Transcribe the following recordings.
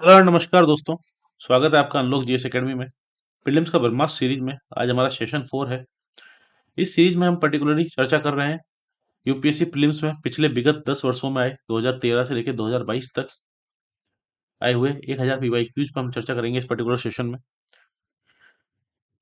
Hello और नमस्कार दोस्तों। स्वागत है आपका अनलॉक जीएस एकेडमी में। प्रीलिम्स का ब्रह्मास्त्र सीरीज में आज हमारा सेशन 4 है। इस सीरीज में हम पर्टिकुलरली चर्चा कर रहे हैं यूपीएससी प्रीलिम्स में पिछले विगत 10 वर्षों में आए 2013 से लेकर 2022 तक आए हुए 1000 पीवाईक्यूज पर हम चर्चा करेंगे इस पर्टिकुलर सेशन में।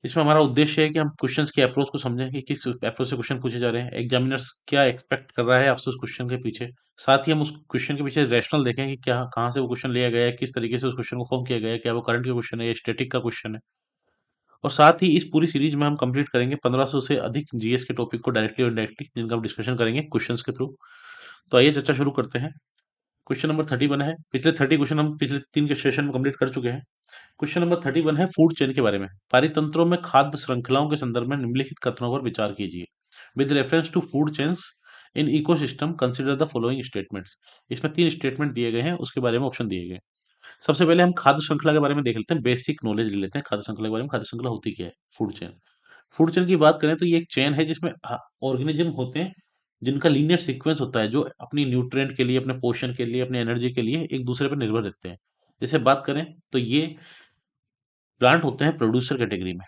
इसमें हमारा उद्देश्य है कि हम क्वेश्चंस की अप्रोच को समझें कि किस अप्रोच से क्वेश्चन पूछे जा रहे हैं, एग्जामिनर्स क्या एक्सपेक्ट कर रहा है आपसे उस क्वेश्चन के पीछे। साथ ही हम उस क्वेश्चन के पीछे रैशनल देखें कि क्या कहाँ से वो क्वेश्चन लिया गया है, किस तरीके से उस क्वेश्चन को फॉर्म किया गया है, क्या वो करंट का क्वेश्चन है या स्टैटिक का क्वेश्चन है। और साथ ही इस पूरी सीरीज में हम कंप्लीट करेंगे 1500 से अधिक जीएस के टॉपिक को डायरेक्टली और इनडायरेक्टली, जिनका हम डिस्कशन करेंगे क्वेश्चंस के थ्रू। तो आइए चर्चा शुरू करते हैं। क्वेश्चन नंबर 31 है। पिछले 30 क्वेश्चन हम पिछले 3 के सेशन में कंप्लीट कर चुके हैं। क्वेश्चन नंबर 31 है फूड चेन के बारे में। पारितंत्रों में खाद्य श्रृंखलाओं के संदर्भ में निम्नलिखित कथनों पर विचार कीजिए। With reference to food chains in ecosystem consider the following statements. इसमें 3 स्टेटमेंट दिए गए हैं, उसके बारे में ऑप्शन दिए गए हैं। सबसे पहले हम खाद्य श्रृंखला के बारे में देख लेते हैं, बेसिक नॉलेज ले लेते हैं खाद्य श्रृंखला के बारे में। खाद्य श्रृंखला होती क्या है? Food chain. फूड चेन की बात करें तो ये एक चेन है जिसमें ऑर्गेनिज्म होते हैं जिनका लीनियर सीक्वेंस होता है, जो अपनी न्यूट्रिएंट के लिए, अपने पोषण के लिए, अपनी एनर्जी के लिए एक दूसरे पर निर्भर रहते हैं। जैसे बात करें तो ये प्लांट होते हैं प्रोड्यूसर कैटेगरी में।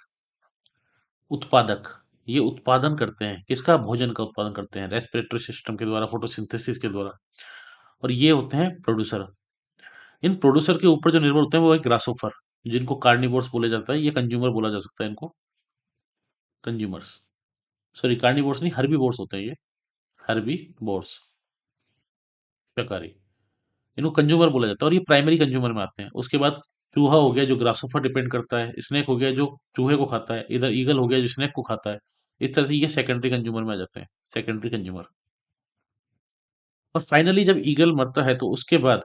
उत्पादक, ये उत्पादन करते हैं किसका? भोजन का उत्पादन करते हैं रेस्पिरेटरी सिस्टम के द्वारा, फोटोसिंथेसिस के द्वारा। और ये होते हैं प्रोड्यूसर। इन प्रोड्यूसर के ऊपर जो निर्भर होते हैं वो है ग्रासोफर, जिनको कार्निवोर्स बोला जाता है, ये कंज्यूमर बोला जा सकता है इनको, कंज्यूमर्स। सॉरी, कार्निवोर्स नहीं, हर्बीवोर्स होते हैं ये, हर्बीवोर्स, शाकाहारी। इनको कंज्यूमर बोला जाता है और ये प्राइमरी कंज्यूमर में आते हैं। उसके बाद चूहा हो गया जो ग्रासोफर डिपेंड करता है, स्नेक हो गया जो चूहे को खाता है, इधर ईगल हो गया जो स्नेक को खाता है। इस तरह से ये सेकेंडरी कंज्यूमर में आ जाते हैं, सेकेंडरी कंज्यूमर। और फाइनली जब ईगल मरता है तो उसके बाद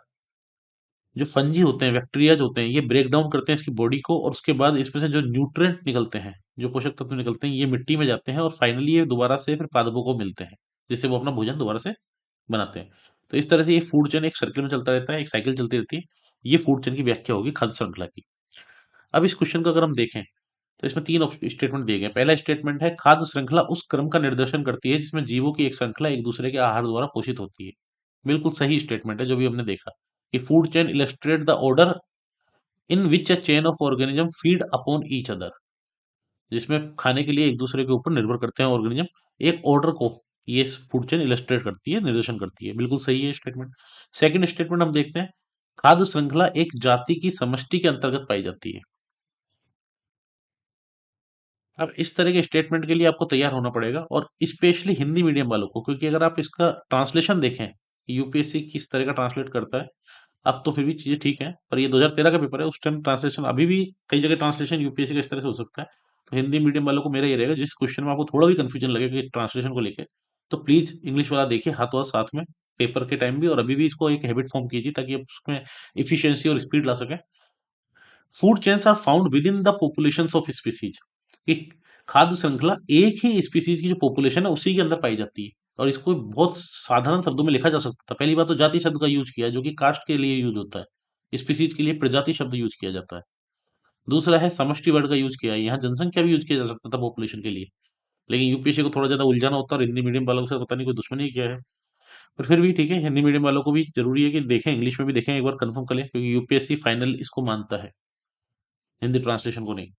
जो फंजी होते हैं, बैक्टीरिया होते हैं, ये ब्रेक डाउन करते हैं इसकी बॉडी को, और उसके बाद इसमें से जो न्यूट्रिएंट निकलते हैं, जो पोषक तत्व निकलते हैं, ये मिट्टी में जाते हैं और फाइनली ये दोबारा से फिर पादपों को मिलते हैं, जिससे वो अपना भोजन दोबारा से बनाते हैं। तो इस तरह से ये फूड चेन एक सर्कल में चलता रहता है, एक साइकिल चलती रहती है। ये फूड चेन की व्याख्या होगी खाद्य श्रृंखला की। अब इस क्वेश्चन को अगर हम देखें तो इसमें 3 स्टेटमेंट दिए गए हैं। पहला स्टेटमेंट है खाद्य श्रृंखला उस क्रम का निर्देशन करती है जिसमें जीवों की एक श्रृंखला एक दूसरे के आहार द्वारा पोषित होती है। बिल्कुल सही स्टेटमेंट है जो भी हमने देखा कि food chain illustrate the order in which a chain of organism feed upon each other. जिसमें खाने के लिए एक दूसरे के ऊपर निर्भर करते हैं ऑर्गेनिज्म, एक ऑर्डर को ये फूड चेन इलस्ट्रेट करती है, निर्देशन करती है। बिल्कुल सही है स्टेटमेंट। सेकंड स्टेटमेंट हम देखते हैं, खाद्य श्रृंखला एक जाति की समष्टि के अंतर्गत पाई जाती है। अब इस तरह के स्टेटमेंट के लिए आपको तैयार होना पड़ेगा, और स्पेशली हिंदी मीडियम वालों को, क्योंकि अगर आप इसका ट्रांसलेशन देखें, यूपीएससी किस तरह का ट्रांसलेट करता है। अब तो फिर भी चीजें ठीक है, पर ये 2013 का पेपर है, उस टाइम ट्रांसलेशन, अभी भी कई जगह ट्रांसलेशन यूपीएससी का इस तरह से हो सकता है। तो हिंदी मीडियम वालों को मेरा ये रहेगा, जिस क्वेश्चन में आपको थोड़ा भी कंफ्यूजन लगे कि ट्रांसलेशन को लेके, तो प्लीज इंग्लिश वाला देखिए हाथों हाथ साथ में, पेपर के टाइम भी और अभी भी इसको एक हैबिट फॉर्म कीजिए ताकि आप उसमें इफिशियंसी और स्पीड ला सकें। Food chains are found within the population of species. कि खाद्य श्रृंखला एक ही स्पीसीज की जो पॉपुलेशन है उसी के अंदर पाई जाती है। और इसको बहुत साधारण शब्दों में लिखा जा सकता था। पहली बात तो जाति शब्द का यूज किया है, जो कि कास्ट के लिए यूज होता है, स्पीसीज के लिए प्रजाति शब्द यूज किया जाता है। दूसरा है समष्टि वर्ड का यूज किया है, यहाँ जनसंख्या भी यूज किया जा सकता था पॉपुलेशन के लिए, लेकिन यूपीएससी को थोड़ा ज्यादा उलझाना होता है और हिंदी मीडियम वालों से पता नहीं कोई दुश्मनी किया है। पर फिर भी ठीक है, हिंदी मीडियम वालों को भी जरूरी है कि देखें, इंग्लिश में भी देखें, एक बार कंफर्म कर लें, क्योंकि यूपीएससी फाइनल इसको मानता है, हिंदी ट्रांसलेशन को नहीं।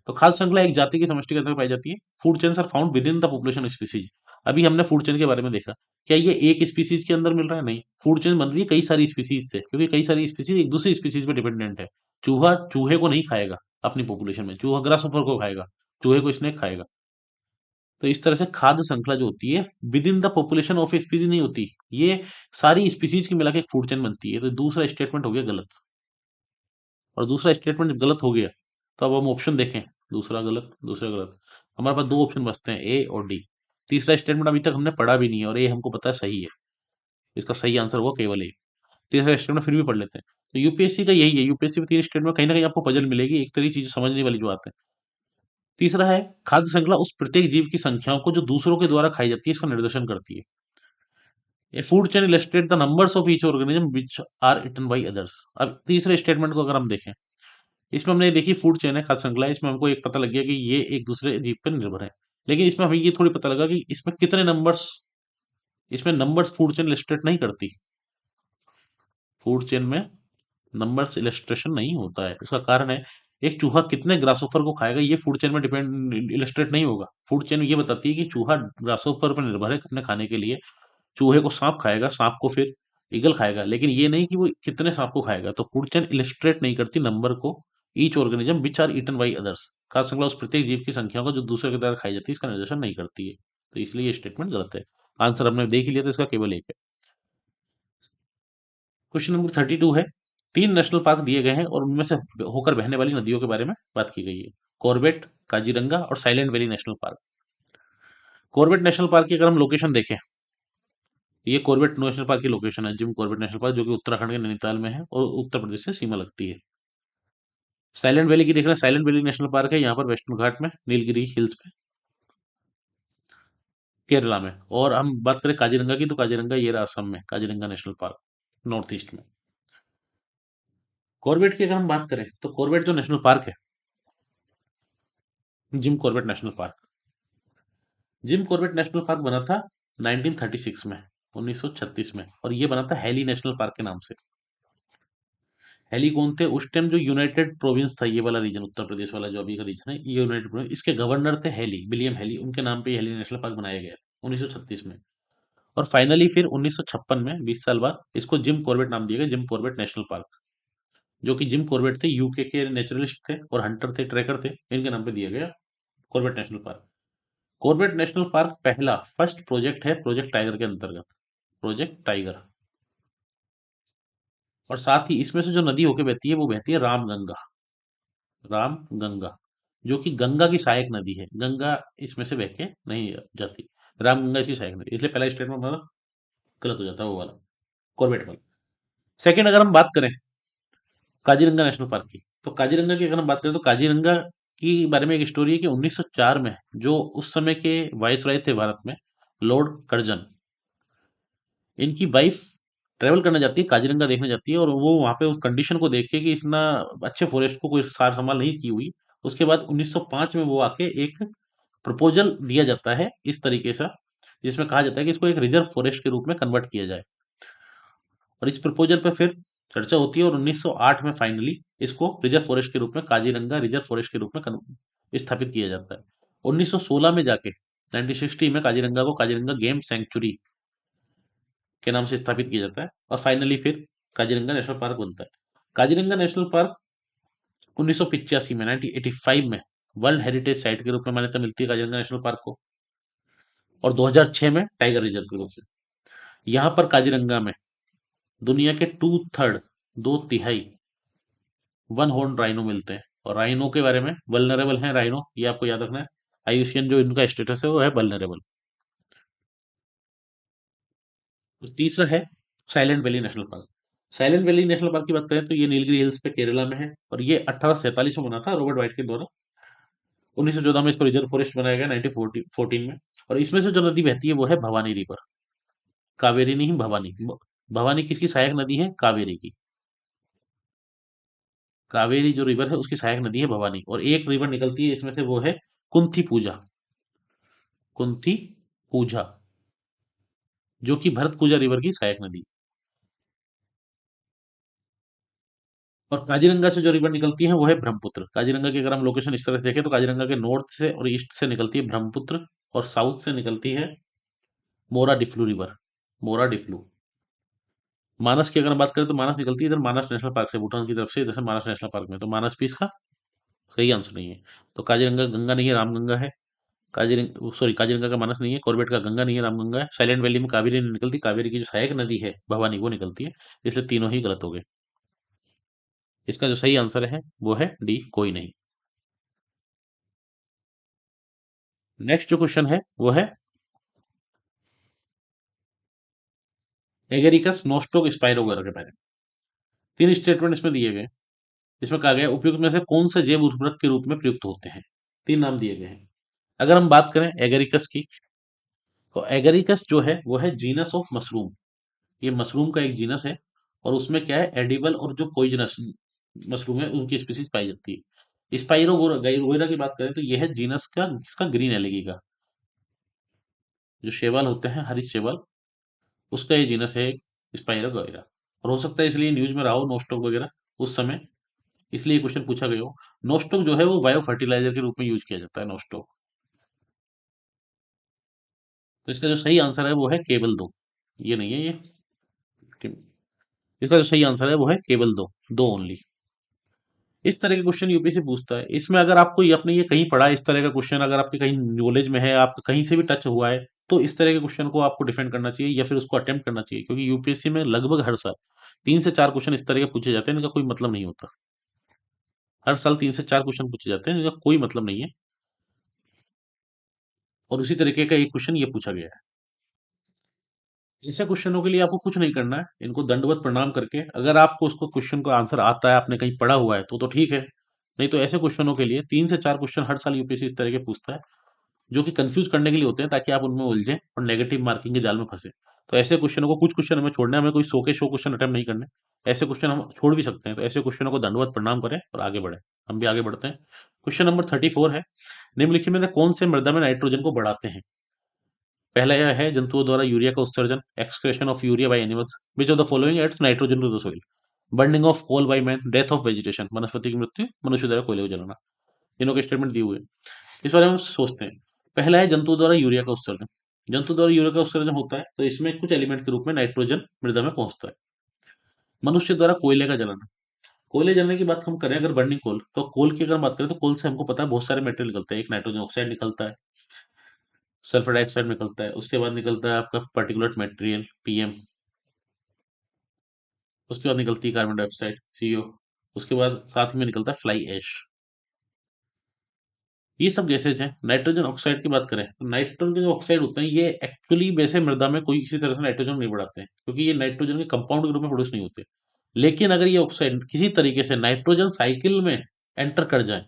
तो खाद्य श्रृंखला एक जाति की समष्टि के अंदर पाई जाती है। Food chains are found within the population species. अभी हमने फूड चेन के बारे में देखा, क्या ये एक स्पीसीज के अंदर मिल रहा है? नहीं, फूड चेन बन रही है कई सारी स्पीसीज से, क्योंकि कई सारी स्पीसीज एक दूसरी स्पीसीज पे डिपेंडेंट है। चूहा चूहे को नहीं खाएगा अपनी पॉपुलेशन में, चूहा ग्रासहोफर को खाएगा, चूहे को स्नेक खाएगा। तो इस तरह से खाद्य श्रृंखला जो होती है with in the population of species नहीं होती, ये सारी स्पीसीज की मिला के एक फूड चेन बनती है। तो दूसरा स्टेटमेंट हो गया गलत। और दूसरा स्टेटमेंट जब गलत हो गया तो अब हम ऑप्शन देखें, दूसरा गलत, दूसरा गलत, हमारे पास दो ऑप्शन बचते हैं, ए और डी। तीसरा स्टेटमेंट अभी तक हमने पढ़ा भी नहीं है और ये हमको पता है सही है, इसका सही आंसर होगा केवल ए। तीसरा स्टेटमेंट फिर भी पढ़ लेते हैं। तो यूपीएससी का यही है, यूपीएससी में तीन स्टेटमेंट कहीं ना कहीं आपको पजल मिलेगी, एक तरीके चीज समझने वाली जो बात है। तीसरा है खाद्य श्रृंखला उस प्रत्येक जीव की संख्याओं को जो दूसरों के द्वारा खाई जाती है इसका निर्देशन करती है। A food chain illustrate the numbers of each organism which are eaten by others. अब तीसरे स्टेटमेंट को अगर हम देखें, इसमें हमने देखी फूड चेन है, खाद्य श्रृंखला है, इसमें हमको एक पता लग गया कि ये एक दूसरे जीव पर निर्भर है। लेकिन इसमें हमें ये थोड़ी पता लगा कि इसमें कितने नंबर्स, इसमें नंबर्स फूड चेन लिस्टेड नहीं करती। फूड चेन में नंबर्स इलस्ट्रेशन नहीं होता है। उसका कारण है, एक चूहा कितने ग्रासोफर को खाएगा ये फूड चेन में डिपेंड इलस्ट्रेट नहीं होगा। फूड चेन ये बताती है कि चूहा ग्रासोफर पर निर्भर है अपने खाने के लिए। चूहे को सांप खाएगा, सांप को फिर ईगल खाएगा, लेकिन ये नहीं कि वो कितने सांप को खाएगा। तो फूड चेन इलस्ट्रेट नहीं करती नंबर को। Each organism which are eaten by others, खास श्रृंखला उस प्रत्येक जीव की संख्या को जो दूसरे के द्वारा खाई जाती है इसका निर्देशन नहीं करती है। तो इसलिए ये स्टेटमेंट गलत है। आंसर हमने देख ही लिया था, इसका केवल एक है। क्वेश्चन नंबर 32 है। तीन नेशनल पार्क दिए गए हैं और उनमें से होकर बहने वाली नदियों के बारे में बात की गई है। कॉर्बेट, काजीरंगा और silent valley national park. Corbett national park की अगर हम लोकेशन देखें, ये कॉर्बेट नेशनल पार्क की लोकेशन है, जिम कॉर्बेट नेशनल पार्क, जो कि उत्तराखंड के नैनीताल में है और उत्तर प्रदेश से सीमा लगती है। साइलेंट वैली की देख रहे हैं, साइलेंट वैली नेशनल पार्क है यहाँ पर वेस्टर्न घाट में, नीलगिरी हिल्स पे, केरला में। और हम बात करें काजीरंगा की, तो काजीरंगा ये रहा असम में, Kaziranga national park, north east में। कॉर्बेट की अगर हम बात करें, तो कॉर्बेट जो नेशनल पार्क है, Jim Corbett national park, Jim Corbett national park बना था 1936 में, 1936 में, और ये बना था हेली नेशनल पार्क के नाम से। हेली कौन थे उस टाइम? जो यूनाइटेड प्रोविंस था, ये वाला रीजन, उत्तर प्रदेश वाला जो अभी का रीजन है, ये यूनाइटेड प्रोविंस, इसके गवर्नर थे हेली, विलियम हेली, उनके नाम पे हेली नेशनल पार्क बनाया गया 1936 में। और फाइनली फिर 1956 में, 20 साल बाद, इसको जिम कॉर्बेट नाम दिया गया, जिम कॉर्बेट नेशनल पार्क। जो कि जिम कॉर्बेट थे, यूके के नेचुरलिस्ट थे और हंटर थे, ट्रैकर थे, इनके नाम पे दिया गया Corbett national park. Corbett national park पहला फर्स्ट प्रोजेक्ट है प्रोजेक्ट टाइगर के अंतर्गत, प्रोजेक्ट टाइगर। और साथ ही इसमें से जो नदी होके बहती है वो बहती है रामगंगा, रामगंगा, जो कि गंगा की सहायक नदी है। गंगा इसमें से बह के नहीं जाती, रामगंगा इसकी सहायक नदी, इसलिए पहला स्टेटमेंट हमारा गलत हो जाता है, वो वाला, कॉर्बेट वाला। सेकंड, अगर हम बात करें काजीरंगा नेशनल पार्क की, तो काजीरंगा की अगर हम बात करें, तो काजीरंगा की बारे में एक स्टोरी है कि 1904 में जो उस समय के वाइसराय थे भारत में, लॉर्ड कर्जन, इनकी वाइफ ट्रेवल करने जाती है, काजीरंगा देखने जाती है, और वो वहां पे उस कंडीशन को देख के कि इतना अच्छे फॉरेस्ट को कोई सार संभाल नहीं की हुई, उसके बाद 1905 में वो आके एक प्रपोजल दिया जाता है इस तरीके से, जिसमें कहा जाता है कि इसको एक रिजर्व फॉरेस्ट के रूप में कन्वर्ट किया जाए। और इस प्रपोजल पे फिर चर्चा होती है और 1908 में फाइनली इसको रिजर्व फॉरेस्ट के रूप में, काजीरंगा रिजर्व फॉरेस्ट के रूप में स्थापित किया जाता है। 1916 में जाके, 1960 में, काजीरंगा को काजीरंगा गेम सेंचुरी के नाम से स्थापित किया जाता है और फाइनली फिर काजीरंगा नेशनल पार्क बनता है। काजीरंगा नेशनल पार्क 1985 में, 1985 में वर्ल्ड हेरिटेज साइट के रूप में मान्यता मिलती है काजीरंगा नेशनल पार्क को, और 2006 में टाइगर रिजर्व के रूप में। यहाँ पर काजीरंगा में दुनिया के 2/3, 2/3 वन हॉर्न राइनो मिलते हैं। और राइनो के बारे में, वल्नरेबल है राइनो, ये आपको याद रखना है। आईयूसीएन जो इनका स्टेटस है वो है वल्नरेबल। तीसरा है silent valley national park. Silent valley national park की बात करें तो ये नीलगिरी हिल्स पे केरला में है, और ये 1847 में बना था रॉबर्ट वाइट के द्वारा। 1914 में इसको रिजर्व फॉरेस्ट बनाया गया, 1914 में। और इसमें से जो नदी बहती है वो है भवानी रिवर, कावेरी नहीं, भवानी। भवानी किसकी सहायक नदी है? कावेरी की। कावेरी जो रिवर है उसकी सहायक नदी है भवानी, और एक रिवर निकलती है इसमें से, वो है कुंथी पूजा, कुंथी पूजा, जो कि भरत पूजा रिवर की सहायक नदी। और काजीरंगा से जो रिवर निकलती है वो है ब्रह्मपुत्र। काजीरंगा की अगर हम लोकेशन इस तरह से देखें, तो काजीरंगा के नॉर्थ से और ईस्ट से निकलती है ब्रह्मपुत्र, और साउथ से निकलती है मोरा डिफ्लू रिवर, मोरा डिफ्लू। मानस की अगर हम बात करें, तो मानस निकलती है इधर मानस नेशनल पार्क से, भूटान की तरफ से, इधर से मानस नेशनल पार्क में, तो मानस भी इसका सही आंसर नहीं है। तो काजीरंगा गंगा नहीं है, रामगंगा है। काजीरंगा, सॉरी, काजीरंगा का मानस नहीं है, कॉर्बेट का गंगा नहीं है, रामगंगा है। साइलेंट वैली में कावेरी नहीं निकलती, कावेरी की जो सहायक नदी है भवानी वो निकलती है। इसलिए तीनों ही गलत हो गए। इसका जो सही आंसर है वो है डी, कोई नहीं। नेक्स्ट जो क्वेश्चन है वो है एगेरिकस नोस्टोक स्पाइरो वगैरह के बारे में। तीन स्टेटमेंट इसमें दिए गए। इसमें कहा गया उपयुक्त में से कौन से जैव उर्वरक के रूप में प्रयुक्त होते हैं। तीन नाम दिए गए हैं। अगर हम बात करें एगेरिकस की, तो एगेरिकस जो है वो है जीनस ऑफ मशरूम, ये मशरूम का एक जीनस है। और उसमें क्या है, एडिबल और जो पॉइजनस मशरूम है उनकी स्पीसीज पाई जाती है। स्पाइरो वगैरह की बात करें तो यह है जीनस का, इसका ग्रीन एलिगी का, जो शैवाल होते हैं, हरित शैवाल, उसका ये जीनस है स्पाइरो वगैरह। और हो सकता है इसलिए न्यूज में रहा हो नोस्टॉक वगैरह, उस समय, इसलिए क्वेश्चन पूछा गया हो। नोस्टोक जो है वो बायो फर्टिलाइजर के रूप में यूज किया जाता है, नोस्टोक। तो इसका जो सही आंसर है वो है केवल दो, ये नहीं है ये। इसका जो सही आंसर है वो है केवल दो, दो ओनली। इस तरह के क्वेश्चन यूपीएससी पूछता है। इसमें अगर आपको ये आपने ये कहीं पढ़ा है, इस तरह का क्वेश्चन अगर आपके कहीं नॉलेज में है, आपका कहीं से भी टच हुआ है, तो इस तरह के क्वेश्चन को आपको डिफेंड करना चाहिए या फिर उसको अटेम्प्ट करना चाहिए, क्योंकि यूपीएससी में लगभग हर साल 3 से 4 क्वेश्चन इस तरह के पूछे जाते हैं, इनका कोई मतलब नहीं होता। हर साल 3 से 4 क्वेश्चन पूछे जाते हैं, इनका कोई मतलब नहीं है। और उसी तरीके का एक क्वेश्चन ये पूछा गया है। ऐसे क्वेश्चनों के लिए आपको कुछ नहीं करना है, इनको दंडवत प्रणाम करके, अगर आपको उसको क्वेश्चन का आंसर आता है, आपने कहीं पढ़ा हुआ है, तो ठीक है। नहीं तो ऐसे क्वेश्चनों के लिए 3 से 4 क्वेश्चन हर साल यूपीएससी इस तरह के पूछता है, जो कि कंफ्यूज करने के लिए होते हैं, ताकि आप उनमें उलझें और नेगेटिव मार्किंग के जाल में फंसे। तो ऐसे क्वेश्चनों को, कुछ क्वेश्चन हमें छोड़ना है, हमें कोई 100 के 100 क्वेश्चन अटेम्प्ट नहीं करने। ऐसे क्वेश्चन हम छोड़ भी सकते हैं, तो ऐसे क्वेश्चनों को दंडवत प्रणाम करें और आगे बढ़े। हम भी आगे बढ़ते हैं। क्वेश्चन नंबर 34 है, निम्नलिखित में से कौन से मृदा में नाइट्रोजन को बढ़ाते हैं? पहला यह है जंतुओं द्वारा यूरिया का उत्सर्जन, excretion of urea by animals, which of the following adds nitrogen to the soil? Burning of coal by man, death of vegetation, वनस्पति की मृत्यु, मनुष्य द्वारा कोयले को जलाना। तीनों के स्टेटमेंट दिए हुए हैं। इस बारे में हम सोचते हैं। पहला है जंतुओं द्वारा यूरिया का उत्सर्जन। जंतु द्वारा यूरिया का उत्सर्जन होता है तो इसमें कुछ एलिमेंट के रूप में नाइट्रोजन मृदा में पहुंचता है। मनुष्य द्वारा कोयले का जलाना। कोयले जलने की बात हम करें अगर, बर्निंग कोल, तो कोल की अगर हम बात करें तो कोल से हमको पता है बहुत सारे मेटेरियल निकलते हैं। एक नाइट्रोजन ऑक्साइड निकलता है, सल्फर डाइऑक्साइड निकलता है, उसके बाद निकलता है आपका पार्टिकुलेट मटेरियल पीएम, उसके बाद निकलती है कार्बन डाइऑक्साइड सीओ, उसके बाद साथ ही में निकलता है फ्लाई ऐश। ये सब गैसेज हैं। नाइट्रोजन ऑक्साइड की बात करें तो नाइट्रोजन जो ऑक्साइड होते हैं ये एक्चुअली वैसे मृदा में कोई किसी तरह से नाइट्रोजन नहीं बढ़ाते हैं, क्योंकि ये नाइट्रोजन के कंपाउंड के रूप में प्रोड्यूस नहीं होते। लेकिन अगर ये ऑक्साइड किसी तरीके से नाइट्रोजन साइकिल में एंटर कर जाए,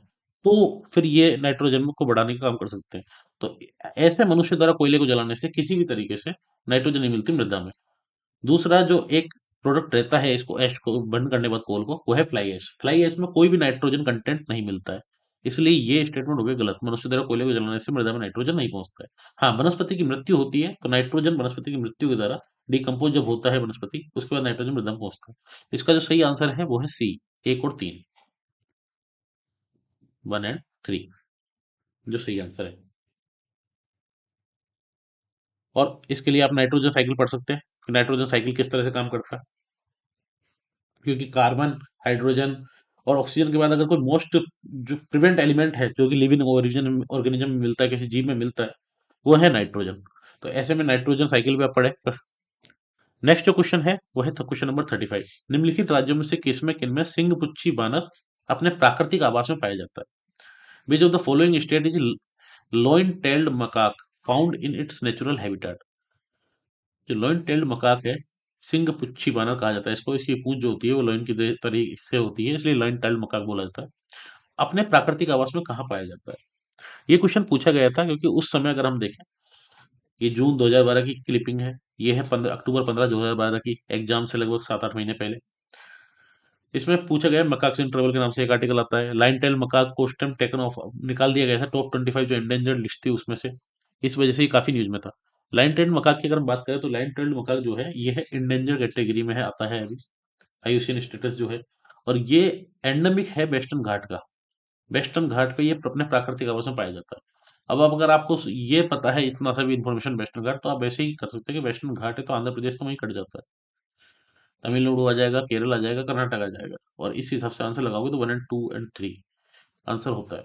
तो फिर ये नाइट्रोजन को बढ़ाने का काम कर सकते हैं। तो ऐसे मनुष्य द्वारा कोयले को जलाने से किसी भी तरीके से नाइट्रोजन नहीं मिलती मृदा में। दूसरा जो एक प्रोडक्ट रहता है इसको ऐश को बर्न करने के बाद कोल को, वो है फ्लाई ऐश। फ्लाई ऐश में कोई भी नाइट्रोजन कंटेंट नहीं मिलता है, इसलिए ये स्टेटमेंट हो गया गलत। मनुष्य द्वारा कोयले को जलाने से मृदा में नाइट्रोजन नहीं पहुंचता है। हाँ, वनस्पति की मृत्यु होती है तो नाइट्रोजन वनस्पति की मृत्यु के द्वारा डिकम्पोज जब होता है वनस्पति, उसके बाद नाइट्रोजन मृदा में पहुंचता है। इसका जो सही आंसर है वो है सी, एक और तीन, 1 एंड 3, जो सही आंसर है। और इसके लिए आप नाइट्रोजन साइकिल पढ़ सकते हैं कि नाइट्रोजन साइकिल किस तरह से काम करता है। क्योंकि कार्बन, हाइड्रोजन और ऑक्सीजन के बाद अगर कोई मोस्ट जो प्रिवेंट एलिमेंट है जो कि लिविंग ओरिजिन ऑर्गेनिज्म में मिलता है, किसी जीव में मिलता है, वो है नाइट्रोजन। तो ऐसे में नाइट्रोजन साइकिल भी आप पढ़े। नेक्स्ट जो क्वेश्चन है वो है क्वेश्चन नंबर 35। निम्नलिखित राज्यों में से किनमें सिंह पुच्छी बानर अपने प्राकृतिक आवास में पाया जाता है? विच of the following state is lion tailed macaque found in its natural habitat? जो लॉइन टेल्ड मकाक है, सिंह पुच्छी बानर कहा जाता है इसको। इसकी पूंछ जो होती है वो लॉइन की तरीके से होती है, इसलिए लॉइन टेल्ड मकाक बोला जाता है। अपने प्राकृतिक आवास में कहाँ पाया जाता है? ये क्वेश्चन पूछा गया था क्योंकि उस समय अगर हम देखें, ये जून 2012 की क्लिपिंग है। ये है 15 अक्टूबर 2012 की, एग्जाम से लगभग 7-8 महीने पहले। इसमें पूछा गया है, मकाक इन ट्रेवल के नाम से एक आर्टिकल आता है। लाइन टेल मकाक को उस टाइम टेकन ऑफ निकाल दिया गया था टॉप 25 जो एंडेंजर्ड लिस्ट थी उसमें से। इस वजह से ये काफी न्यूज में था। लाइन टेल्ड मकाक की अगर हम बात करें तो लाइन टेल्ड मकाक जो है ये है इंडेंजर कैटेगरी में है, आता है अभी, आईयूसीएन स्टेटस जो है। और ये एंडेमिक है वेस्टर्न घाट का। वेस्टर्न घाट पे ये अपने प्राकृतिक आवास में पाया जाता है। अब अगर आपको ये पता है इतना सा भी इन्फॉर्मेशन वेस्टर्न घाट, तो आप ऐसे ही कर सकते हैं कि वेस्टर्न घाट है तो आंध्र प्रदेश तो वहीं कट जाता है, तमिलनाडु आ जाएगा, केरल आ जाएगा, कर्नाटक आ जाएगा। और इस हिसाब से आंसर लगाओगे तो 1 एंड 2 एंड 3 आंसर होता है,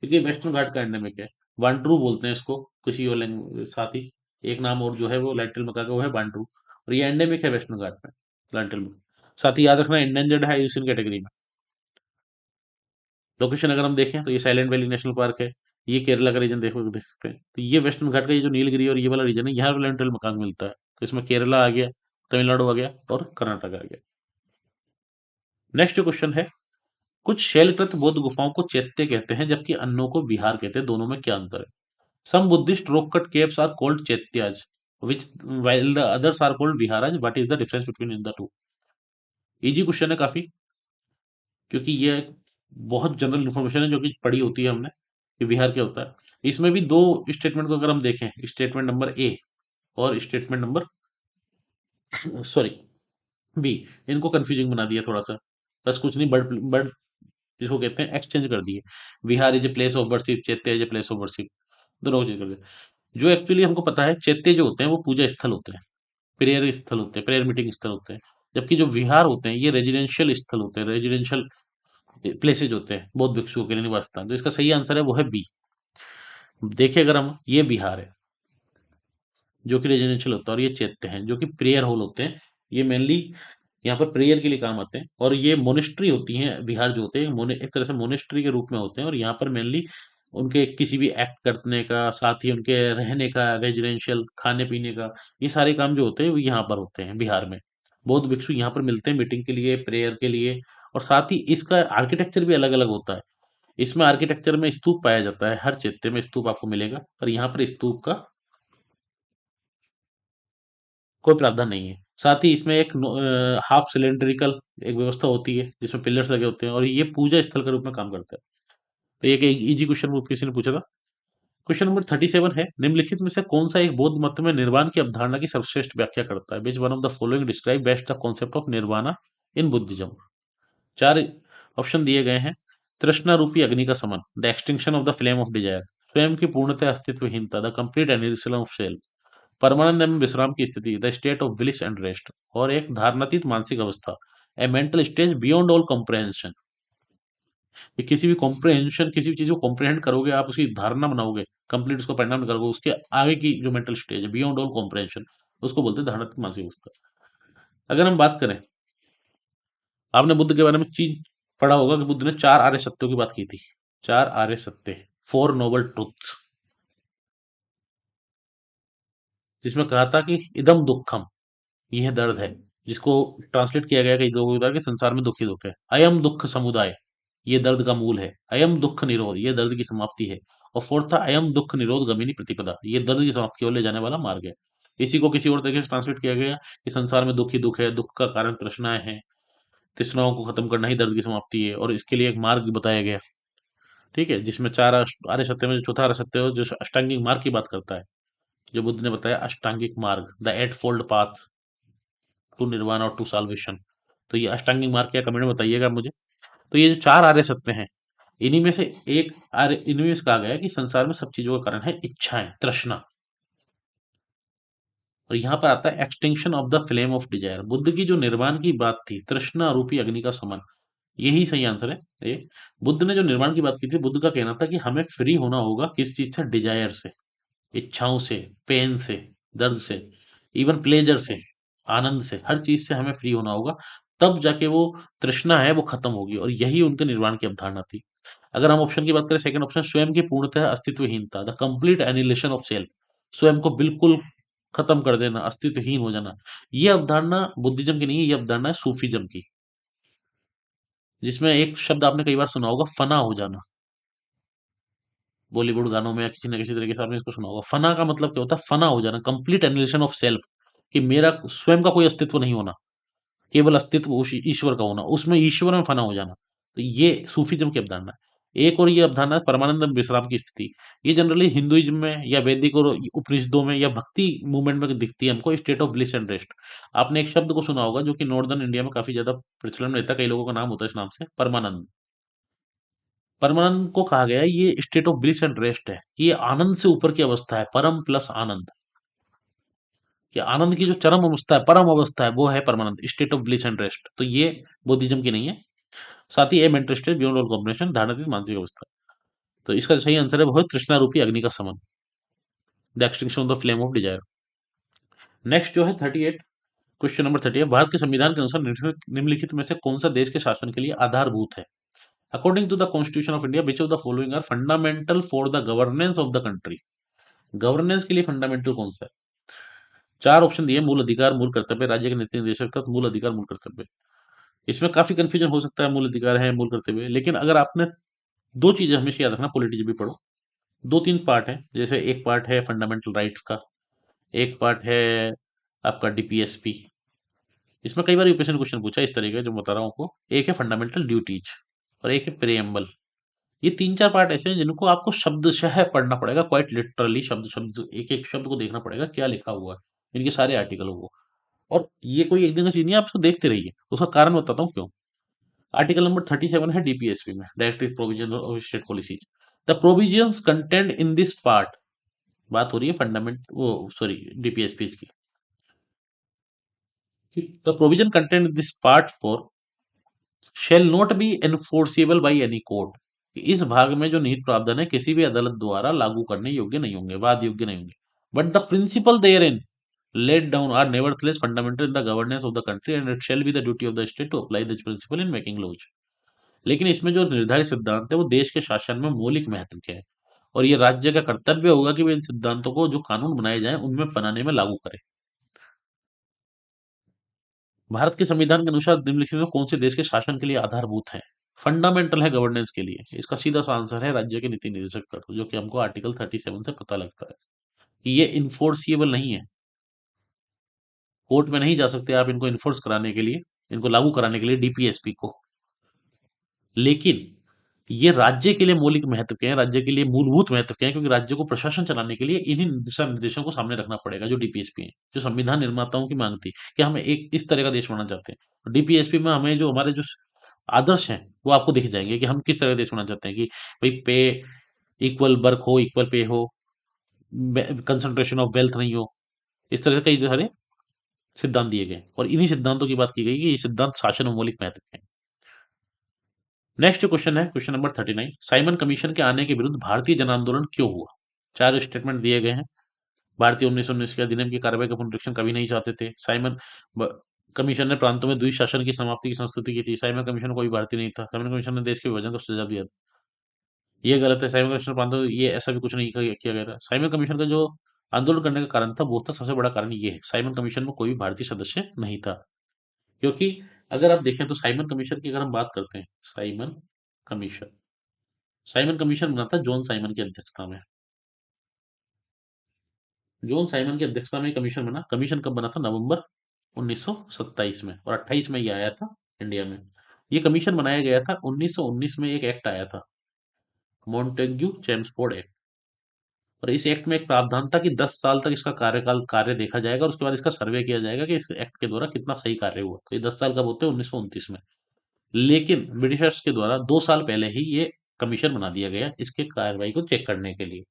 क्योंकि वेस्टर्न घाट का एंडेमिक है। बांटरू बोलते हैं इसको किसी और लैंग्वेज साथ ही। एक नाम और जो है वो लाइटल मका का, वो है बांटरू। और ये एंडेमिक है वेस्टर्न घाट में, लाइटल में। साथ ही याद रखना इंडेंजर्ड है यूसिन कैटेगरी में। लोकेशन अगर हम देखें तो ये साइलेंट वैली नेशनल पार्क है। ये केरला का रीजन देखो, देख सकते हैं। तो ये वेस्टर्न घाट का ये जो नीलगिरी और ये वाला रीजन है, यहाँ लाइटल मकान मिलता है। तो इसमें केरला आ गया, तमिलनाडु आ गया और कर्नाटक आ गया। नेक्स्ट क्वेश्चन है, कुछ शैलकृत बौद्ध गुफाओं को चैत्य कहते हैं जबकि अन्यों को विहार कहते हैं, दोनों में क्या अंतर है? सम Buddhist rock cut caves are called chaityas, which while the others are called viharas. What is the difference between in the two? Easy question है काफी, क्योंकि ये बहुत जनरल इन्फॉर्मेशन है जो कि पढ़ी होती है हमने कि विहार क्या होता है। इसमें भी दो स्टेटमेंट को अगर हम देखें, स्टेटमेंट नंबर ए और स्टेटमेंट नंबर सॉरी बी, इनको कंफ्यूजिंग बना दिया थोड़ा सा। बस कुछ नहीं, बर्ड बर्ड जिसको कहते हैं एक्सचेंज कर दिए। Vihara is a place of worship, chaitya is a place of worship, दोनों को चेंज कर दिया। जो एक्चुअली हमको पता है, चैत्य जो होते हैं वो पूजा स्थल होते हैं, प्रेयर स्थल होते हैं, प्रेयर मीटिंग स्थल होते हैं। जबकि जो विहार होते हैं ये रेजिडेंशियल स्थल होते हैं, रेजिडेंशियल प्लेसेज होते हैं बौद्ध भिक्षुओं के लिए, निवास स्थान। तो इसका सही आंसर है वो है बी। देखिए अगर हम, ये बिहार है जो कि रेजिडेंशियल होता है, और ये चैत्य हैं जो कि प्रेयर हॉल होते हैं। ये मेनली यहाँ पर प्रेयर के लिए काम आते हैं। और ये मोनेस्ट्री होती हैं, बिहार जो होते हैं एक तरह से मोनेस्ट्री के रूप में होते हैं। और यहाँ पर मेनली उनके किसी भी एक्ट करने का, साथ ही उनके रहने का, रेजिडेंशियल खाने पीने का, ये सारे काम जो होते हैं वो यहाँ पर होते हैं बिहार में। बौद्ध भिक्षु यहाँ पर मिलते हैं मीटिंग के लिए, प्रेयर के लिए। और साथ ही इसका आर्किटेक्चर भी अलग अलग होता है। इसमें आर्किटेक्चर में स्तूप पाया जाता है, हर चैत्य में स्तूप आपको मिलेगा, पर यहाँ पर स्तूप का कोई प्रावधान नहीं है। साथ ही इसमें एक हाफ सिलेंड्रिकल एक व्यवस्था होती है जिसमें पिलर्स लगे होते हैं, और ये पूजा स्थल के रूप में काम करता है। तो ये एक इजी क्वेश्चन किसी ने पूछा था। क्वेश्चन नंबर 37 है, निम्नलिखित में से कौन सा एक बौद्ध मत में निर्वाण की अवधारणा की सर्वश्रेष्ठ व्याख्या करता है? Which one of the following describe best the concept of nirvana in Buddhism? चार ऑप्शन दिए गए हैं। तृष्णा रूपी अग्नि का समन, the extinction of the flame of desire, स्वयं की पूर्णतः अस्तित्वहीनता, the complete annihilation of self, परमानंद एवं विश्राम की स्थिति, the state of bliss and rest, और एक धारणातीत मानसिक अवस्था, a mental stage beyond all comprehension. ये किसी भी कॉम्प्रहेंशन, किसी भी चीज को कॉम्प्रहेंड करोगे आप, उसकी धारणा बनाओगे, कंप्लीट उसको परिणाम करोगे, उसके आगे की जो मेंटल स्टेज है बियॉन्ड ऑल कॉम्प्रहेंशन, उसको बोलते हैं धारणात्मक मानसिक अवस्था। अगर हम बात करें, आपने बुद्ध के बारे में चीज पढ़ा होगा कि बुद्ध ने चार आर्य सत्यों की बात की थी। चार आर्य सत्य, फोर नोबल ट्रुथ्स, जिसमें कहा था कि इदम दुखम, यह दर्द है, जिसको ट्रांसलेट किया गया कई लोगों द्वारा कि संसार में दुख ही दुख है। अयम दुख समुदाय, ये दर्द का मूल है। अयम दुख निरोध, ये दर्द की समाप्ति है। और फोर्थ था अयम दुख निरोध गमिनी प्रतिपदा, ये दर्द की समाप्ति की ओर ले जाने वाला मार्ग है। इसी को किसी और तरीके से ट्रांसलेट किया गया कि संसार में दुख ही दुख है, दुख का कारण तृष्णाएं हैं, तृष्णाओं को खत्म करना ही दर्द की समाप्ति है, और इसके लिए एक मार्ग बताया गया। ठीक है, जिसमें चार आर्य सत्य में जो चौथा आर्य सत्य है जो अष्टांगिक मार्ग की बात करता है, जो बुद्ध ने बताया अष्टांगिक मार्ग, the eightfold path to nirvana और टू साल्वेशन। तो ये अष्टांगिक मार्ग क्या, कमेंट में बताइएगा मुझे। तो ये जो चार आर्य सत्य हैं, इन्हीं में से एक आर्य, इन्हीं में से कहा गया है कि संसार में सब चीजों का कारण है इच्छाएं, तृष्णा। और यहाँ पर आता है extinction of the flame of Dzire, Buddha की जो निर्वाण की बात थी, तृष्णा रूपी अग्नि का समन, यही सही आंसर है। ये बुद्ध ने जो निर्माण की बात की थी, बुद्ध का कहना था कि हमें फ्री होना होगा किस चीज से, डिजायर से, इच्छाओं से, पेन से, दर्द से, इवन प्लेजर से, आनंद से, हर चीज से हमें फ्री होना होगा। तब जाके वो तृष्णा है वो खत्म होगी, और यही उनके निर्वाण की अवधारणा थी। अगर हम ऑप्शन की बात करें, सेकंड ऑप्शन, स्वयं की पूर्णतः अस्तित्वहीनता, the complete annihilation of self, स्वयं को बिल्कुल खत्म कर देना, अस्तित्वहीन हो जाना, ये अवधारणा बुद्धिज्म की नहीं है, ये अवधारणा है सूफीज्म की। जिसमें एक शब्द आपने कई बार सुना होगा, फना हो जाना। बॉलीवुड गानों में या किसी न किसी तरीके से आपने इसको सुना होगा। फना का मतलब क्या होता है? फना हो जाना, कंप्लीट एनिहिलेशन ऑफ सेल्फ, कि मेरा स्वयं का कोई अस्तित्व नहीं होना, केवल अस्तित्व ईश्वर का होना, उसमें ईश्वर में फना हो जाना। तो ये सूफीज्म की अवधारणा है। एक और ये अवधारणा है परमानंद विश्राम की स्थिति। ये जनरली हिंदुइज्म में या वैदिक और उपनिषदों में या भक्ति मूवमेंट में दिखती है हमको, state of bliss and rest. आपने एक शब्द को सुना होगा जो कि नॉर्दर्न इंडिया में काफी ज्यादा प्रचलन में रहता है, कई लोगों का नाम होता है इस नाम से, परमानंद। परमानंद को कहा गया है ये state of bliss and rest है, कि ये आनंद से ऊपर की अवस्था है, परम प्लस आनंद। कि आनंद की जो चरम अवस्था है, परम अवस्था है, वो है परमानंद, state of bliss and rest. तो ये बुद्धिज्म की नहीं है। साथ ही a mental state beyond all comprehension, धारणातीत मानसिक अवस्था। तो इसका जो सही आंसर है वो है तृष्णा रूपी अग्नि का समन, the extinction of the flame of desire. Next जो है 38, क्वेश्चन नंबर 30 है, भारत के संविधान के अनुसार निम्नलिखित में से कौन सा देश के शासन के लिए आधारभूत है? According to the constitution of India which of the following are fundamental for the governance of the country? Governance के लिए फंडामेंटल कौन सा है? चार ऑप्शन दिए, मूल अधिकार, मूल कर्तव्य, राज्य के नीति निर्देशक तत्व, मूल अधिकार, मूल कर्तव्य। इसमें काफी कंफ्यूजन हो सकता है, मूल अधिकार है, मूल कर्तव्य, लेकिन अगर आपने दो चीजें हमेशा याद रखना, पॉलिटी जब भी पढ़ो, दो तीन पार्ट है। जैसे एक पार्ट है फंडामेंटल राइट्स का, एक पार्ट है आपका डीपीएसपी। इसमें कई बार यूपीएससी ने क्वेश्चन पूछा है इस तरीके का जो बता रहा हूँ आपको। एक है फंडामेंटल ड्यूटीज, और एक है प्रेएम्बल। ये तीन चार पार्ट ऐसे हैं जिनको आपको शब्दशः पढ़ना पड़ेगा, क्वाइट लिटरली, शब्द शब्द, एक एक शब्द को देखना पड़ेगा क्या लिखा हुआ है इनके सारे आर्टिकलों को। और ये कोई एक दिन का चीज नहीं है, आप उसको देखते रहिए। उसका कारण बताता हूँ क्यों। आर्टिकल नंबर 37 है डीपीएसपी में, directive provision of state policies. The provisions content in this part, बात हो रही है फंडामेंट वो सॉरी डीपीएसपी की, the provision content in this part for shall not be enforceable by any court. इस भाग में जो निहित प्रावधान है किसी भी अदालत द्वारा लागू करने योग्य नहीं होंगे, वाद योग्य नहीं होंगे। But the principle therein laid down are nevertheless fundamental in the governance of the country and it shall be the duty of the state to apply this principle in making laws। लेकिन इसमें जो निर्धारित सिद्धांत है वो देश के शासन में मौलिक महत्व के हैं और ये राज्य का कर्तव्य होगा कि वे इन सिद्धांतों को जो कानून बनाए जाएं उनमें बनाने में लागू करें। भारत के संविधान के अनुसार निम्नलिखित में कौन से देश के शासन के लिए आधारभूत है? फंडामेंटल है गवर्नेंस के लिए। इसका सीधा सा आंसर है राज्य के नीति निदेशक तत्व, जो कि हमको आर्टिकल 37 से पता लगता है कि ये इन्फोर्सिएबल नहीं है। कोर्ट में नहीं जा सकते आप इनको इन्फोर्स कराने के लिए, इनको लागू कराने के लिए डीपीएसपी को। लेकिन ये राज्य के लिए मौलिक महत्व के हैं, राज्य के लिए मूलभूत महत्व के हैं, क्योंकि राज्य को प्रशासन चलाने के लिए इन्हीं दिशा निर्देशों को सामने रखना पड़ेगा जो डीपीएसपी है, जो संविधान निर्माताओं की मांग थी कि हम एक इस तरह का देश बनाना चाहते हैं। डीपीएसपी में हमें जो हमारे जो आदर्श हैं वो आपको दिख जाएंगे कि हम किस तरह का देश बनाना चाहते हैं कि भाई पे इक्वल वर्क हो, इक्वल पे हो, कंसंट्रेशन ऑफ वेल्थ नहीं हो, इस तरह से कई सारे सिद्धांत दिए गए और इन्हीं सिद्धांतों की बात की गई कि ये सिद्धांत शासन में मौलिक महत्व के हैं। नेक्स्ट क्वेश्चन है क्वेश्चन नंबर 39, साइमन कमीशन के आने के विरुद्ध भारतीय जन आंदोलन क्यों हुआ? चार स्टेटमेंट दिए गए हैं। भारतीय 1919 के अधिनियम की कार्रवाई का पुनरीक्षण कभी नहीं चाहते थे। साइमन कमीशन ने प्रांतों में द्विशासन शासन की समाप्ति की संस्तुति की थी। साइमन कमीशन कोई भारतीय नहीं था। साइमन कमीशन ने देश के विभाजन को सुझाव दिया था। ये गलत है। साइमन कमीशन प्रांतों ये ऐसा भी कुछ नहीं किया गया था। साइमन कमीशन का जो आंदोलन करने का कारण था वो था, सबसे बड़ा कारण ये है, साइमन कमीशन में कोई भी भारतीय सदस्य नहीं था। क्योंकि अगर आप देखें तो साइमन कमीशन की अगर हम बात करते हैं, कमीशन साइमन कमीशन बना था जॉन साइमन की अध्यक्षता में। जॉन साइमन की अध्यक्षता में कमीशन बना। कमीशन कब बना था? नवंबर 1927 में, और 28 में ये आया था इंडिया में। ये कमीशन बनाया गया था 1919 में। एक एक्ट आया था, मॉन्टेग्यू चेम्सफोर्ड एक्ट, और इस एक्ट में एक प्रावधान था कि 10 साल तक इसका कार्यकाल कार्य देखा जाएगा और उसके बाद इसका सर्वे किया जाएगा कि इस एक्ट के द्वारा कितना सही कार्य हुआ। तो ये 10 साल कब होते हैं? 1929 में। लेकिन ब्रिटिशर्स के द्वारा 2 साल पहले ही ये कमीशन बना दिया गया इसके कार्रवाई को चेक करने के लिए।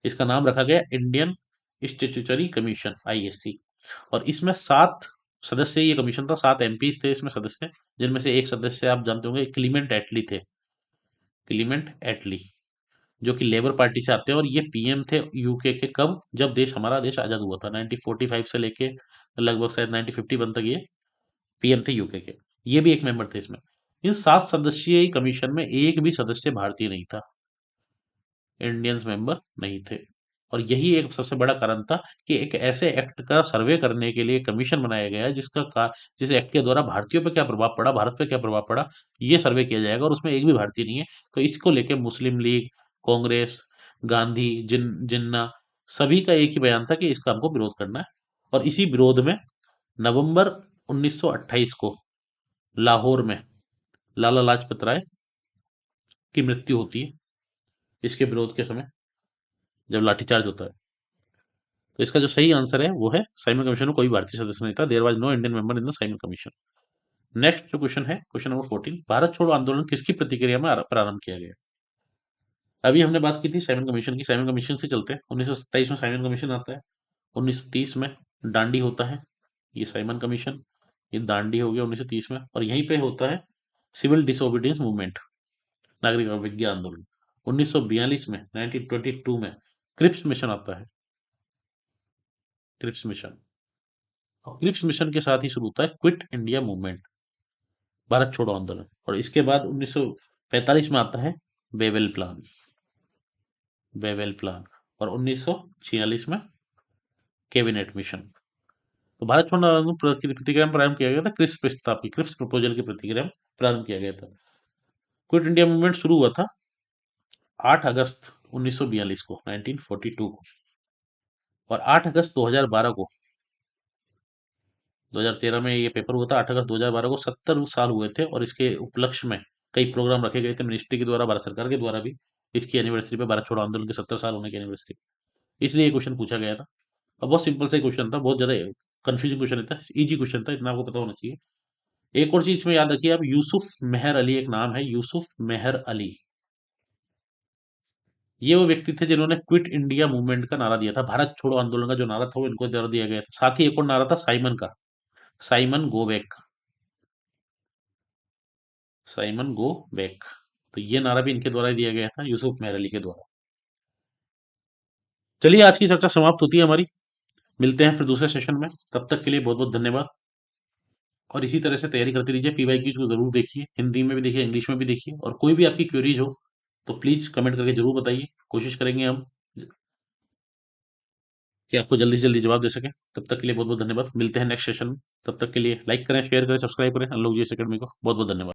इसका नाम रखा गया इंडियन स्टैट्यूटरी कमीशन, आईएससी। और इसमें 7 सदस्य ये कमीशन था, 7 एमपीज थे इसमें सदस्य, जिनमें से एक सदस्य आप जानते होंगे क्लीमेंट एटली थे। क्लीमेंट एटली जो कि लेबर पार्टी से आते हैं और ये पीएम थे यूके के। कब? जब हमारा देश आजाद हुआ था 1945 से लेके लगभग शायद 1951 तक ये पीएम थे यूके के। ये भी एक मेंबर थे इसमें। इन 7 सदस्यीय कमीशन में एक भी सदस्य भारतीय नहीं था, इंडियंस मेंबर नहीं थे। और यही एक सबसे बड़ा कारण था कि एक ऐसे एक्ट का सर्वे करने के लिए कमीशन बनाया गया जिस एक्ट के द्वारा भारतीयों पे क्या प्रभाव पड़ा, भारत पे क्या प्रभाव पड़ा, ये सर्वे किया जाएगा, और उसमें एक भी भारतीय नहीं है। तो इसको लेके मुस्लिम लीग, कांग्रेस, गांधी, जिन्ना, सभी का एक ही बयान था कि इसका हमको विरोध करना है। और इसी विरोध में नवंबर 1928 को लाहौर में लाला लाजपत राय की मृत्यु होती है इसके विरोध के समय, जब लाठीचार्ज होता है। तो इसका जो सही आंसर है वो है साइमन कमीशन में कोई भारतीय सदस्य नहीं था। There was no Indian member in the Simon Commission. Next जो क्वेश्चन है क्वेश्चन नंबर 14, भारत छोड़ो आंदोलन किसकी प्रतिक्रिया में प्रारंभ किया गया? अभी हमने बात की थी साइमन कमीशन की। साइमन कमीशन से चलते हैं, 1927 में साइमन कमीशन आता है। 1930 में दांडी होता है, ये साइमन कमीशन। ये दांडी हो गया 1930 में। और यहीं पे होता है सिविल डिसोबीडियंस मूवमेंट, नागरिक अवज्ञा आंदोलन। 1942 में 1922 में क्रिप्स मिशन आता है, क्रिप्स मिशन। और क्रिप्स मिशन के साथ ही शुरू होता है क्विट इंडिया मूवमेंट, भारत छोड़ो आंदोलन। और इसके बाद 1945 में आता है वेवेल प्लान, वेवेल प्लान। और 1946 में कैबिनेट मिशन। तो भारत छोड़ो आंदोलन की प्रतिक्रिया में प्रारंभ किया गया था क्रिप्स प्रस्ताव की, क्रिप्स प्रपोजल की प्रतिक्रिया में प्रारंभ किया गया था। क्विट इंडिया मूवमेंट शुरू हुआ था 8 अगस्त 1942 को, 1942 को। और 8 अगस्त 2012 को, 2013 में ये पेपर हुआ था। 8 अगस्त 2012 को 70 साल हुए थे और इसके उपलक्ष्य में कई प्रोग्राम रखे गए थे मिनिस्ट्री के द्वारा, भारत सरकार के द्वारा भी। इसकी एनिवर्सरी पे, भारत छोड़ो आंदोलन के 70 साल होने की एनिवर्सरी, इसलिए ये क्वेश्चन पूछा गया था। और बहुत सिंपल सा क्वेश्चन था, बहुत ज्यादा कंफ्यूजिंग क्वेश्चन था, इजी क्वेश्चन था, इतना आपको पता होना चाहिए। एक और चीज में याद रखिए आप, यूसुफ मेहर अली एक नाम है, यूसुफ मेहर अली। ये वो व्यक्ति थे जिन्होंने क्विट इंडिया मूवमेंट का नारा दिया था, भारत छोड़ो आंदोलन का जो नारा था वो इनको द्वारा दिया गया था। साथ ही एक और नारा था साइमन का, Simon go back, Simon go back. तो ये नारा भी इनके द्वारा ही दिया गया था, यूसुफ मेहर अली के द्वारा। चलिए आज की चर्चा समाप्त होती है हमारी, मिलते हैं फिर दूसरे सेशन में, तब तक के लिए बहुत बहुत धन्यवाद। और इसी तरह से तैयारी करते रहिए, पीवाईक्यूज को जरूर देखिए, हिंदी में भी देखिए, इंग्लिश में भी देखिए, और कोई भी आपकी क्वेरीज हो तो प्लीज कमेंट करके जरूर बताइए, कोशिश करेंगे हम कि आपको जल्दी से जल्दी जवाब दे सकें। तब तक के लिए बहुत बहुत धन्यवाद, मिलते हैं नेक्स्ट सेशन में। तब तक के लिए लाइक करें, शेयर करें, सब्सक्राइब करें अनलॉक जीएस एकेडमी को। बहुत बहुत धन्यवाद।